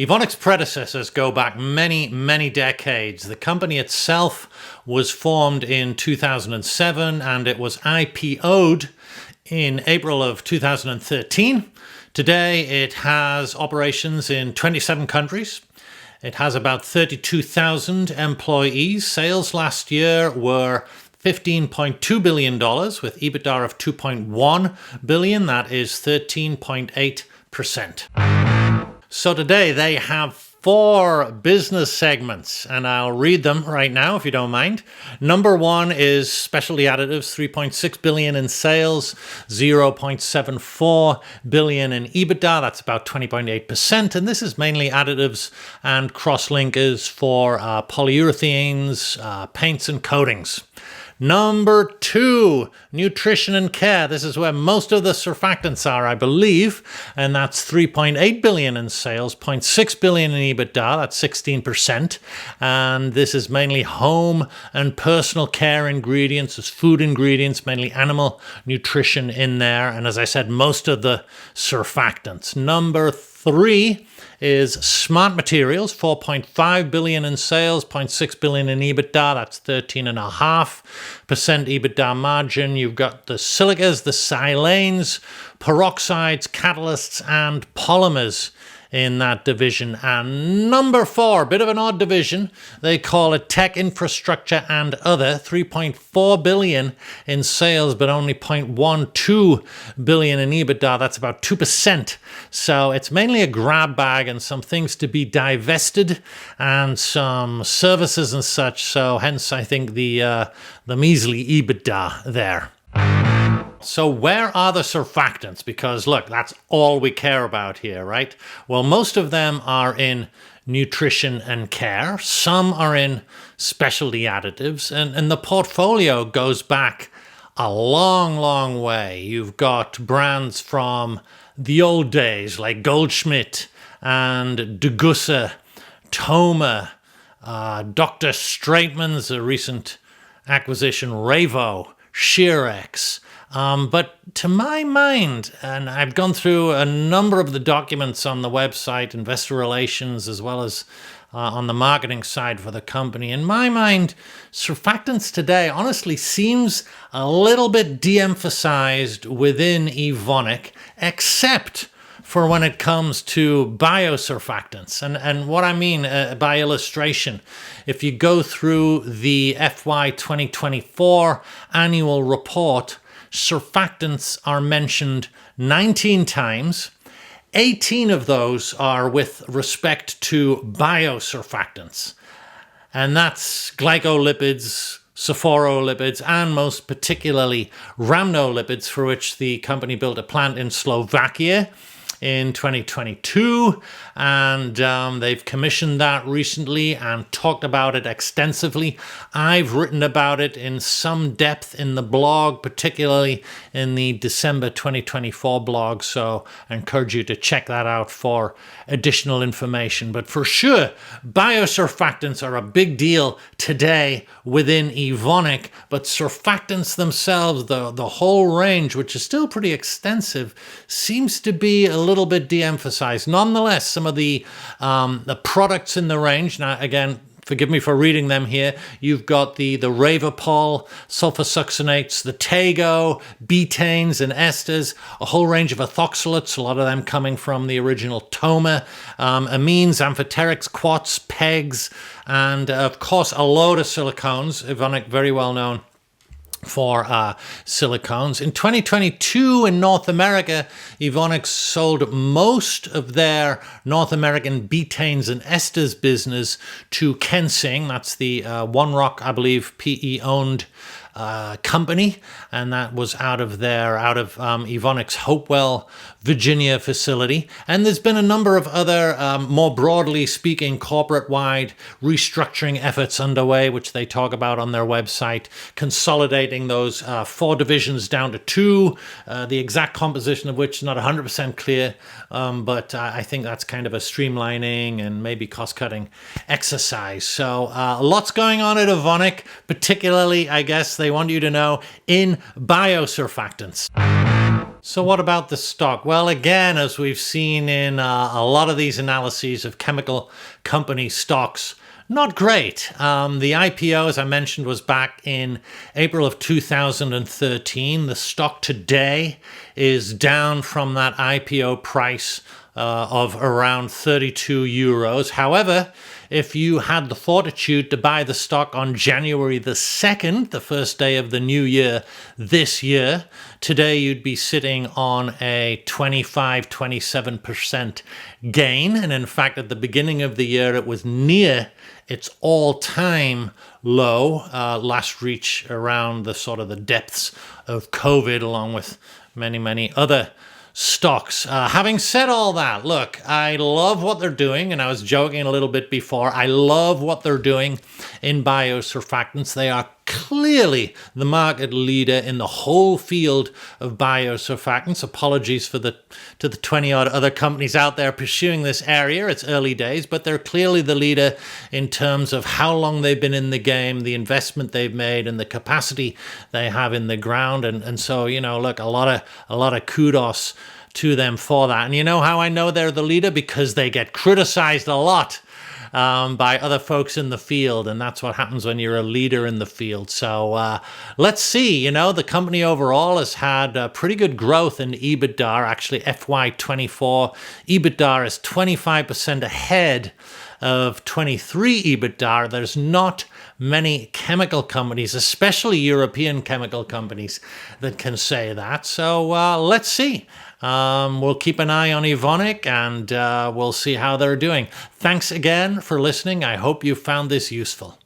Evonik's predecessors go back many, many decades. The company itself was formed in 2007 and it was IPO'd in April of 2013. Today it has operations in 27 countries. It has about 32,000 employees. Sales last year were $15.2 billion with EBITDA of $2.1 billion. That is 13.8%. So today they have 4 business segments, and I'll read them right now if you don't mind. Number 1 is Specialty Additives, $3.6 billion in sales, $0.74 billion in EBITDA. That's about 20.8%, and this is mainly additives and cross-linkers for polyurethanes, paints and coatings. Number 2, Nutrition and Care. This is where most of the surfactants are, I believe, and that's $3.8 billion in sales, $0.6 billion in EBITDA, that's 16%, and this is mainly home and personal care ingredients, it's food ingredients, mainly animal nutrition in there, and as I said, most of the surfactants. Number 3 is Smart Materials, $4.5 billion in sales, $0.6 billion in EBITDA, that's 13.5% EBITDA margin. You've got the silicas, the silanes, peroxides, catalysts, and polymers in that division. And number 4, bit of an odd division, they call it Tech Infrastructure and Other, $3.4 billion in sales, but only $0.12 billion in EBITDA. That's about 2%. So it's mainly a grab bag and some things to be divested and some services and such. So hence, I think the measly EBITDA there. So where are the surfactants? Because look, that's all we care about here, right? Well, most of them are in nutrition and care. Some are in specialty additives, and the portfolio goes back a long, long way. You've got brands from the old days like Goldschmidt and Degussa, Toma, Dr. Straitman's a recent acquisition, Ravo, Shearex. But to my mind, and I've gone through a number of the documents on the website, investor relations, as well as on the marketing side for the company, in my mind, surfactants today honestly seems a little bit de-emphasized within Evonik, except for when it comes to biosurfactants. And what I mean by illustration, if you go through the FY 2024 annual report, surfactants are mentioned 19 times. 18 of those are with respect to biosurfactants. And that's glycolipids, sophorolipids, and most particularly rhamnolipids, for which the company built a plant in Slovakia in 2022, and they've commissioned that recently and talked about it extensively. I've written about it in some depth in the blog, particularly in the December 2024 blog, so I encourage you to check that out for additional information. But for sure, biosurfactants are a big deal today within Evonik, but surfactants themselves, the whole range, which is still pretty extensive, seems to be a little bit de-emphasized. Nonetheless, some of the products in the range, now again, forgive me for reading them here. You've got the Ravapol, sulfosuccinates, the Tego, betanes and esters, a whole range of ethoxylates, a lot of them coming from the original Toma, amines, amphoterics, quartz, pegs, and of course a load of silicones. Evonik, very well known for silicones. In 2022 in North America, Evonik sold most of their North American betanes and esters business to Kensing. That's the One Rock, I believe, PE-owned company, and that was out of Evonik's Hopewell, Virginia facility. And there's been a number of other, more broadly speaking, corporate-wide restructuring efforts underway, which they talk about on their website, consolidating those 4 divisions down to 2, the exact composition of which is not 100% clear, but I think that's kind of a streamlining and maybe cost-cutting exercise. So lots going on at Evonik, particularly, I guess, they want you to know, in biosurfactants. So what about the stock? Well, again, as we've seen in a lot of these analyses of chemical company stocks, not great. The IPO, as I mentioned, was back in April of 2013. The stock today is down from that IPO price of around 32 euros. However, if you had the fortitude to buy the stock on January the 2nd, the first day of the new year this year, today you'd be sitting on a 27% gain. And in fact, at the beginning of the year, it was near its all-time low, last reach around the sort of the depths of COVID, along with many other stocks. Having said all that, look, I love what they're doing, and I was joking a little bit before. I love what they're doing in biosurfactants. They are clearly the market leader in the whole field of biosurfactants. Apologies to the 20-odd other companies out there pursuing this area. It's early days, but they're clearly the leader in terms of how long they've been in the game, the investment they've made, and the capacity they have in the ground. And so, look, a lot of kudos to them for that. And you know how I know they're the leader? Because they get criticized a lot by other folks in the field, and that's what happens when you're a leader in the field. So let's see. The company overall has had pretty good growth in EBITDA. Actually, FY24 EBITDA is 25% ahead of 23 EBITDA. There's not many chemical companies, especially European chemical companies, that can say that. So let's see. We'll keep an eye on Evonik, and we'll see how they're doing. Thanks again for listening. I hope you found this useful.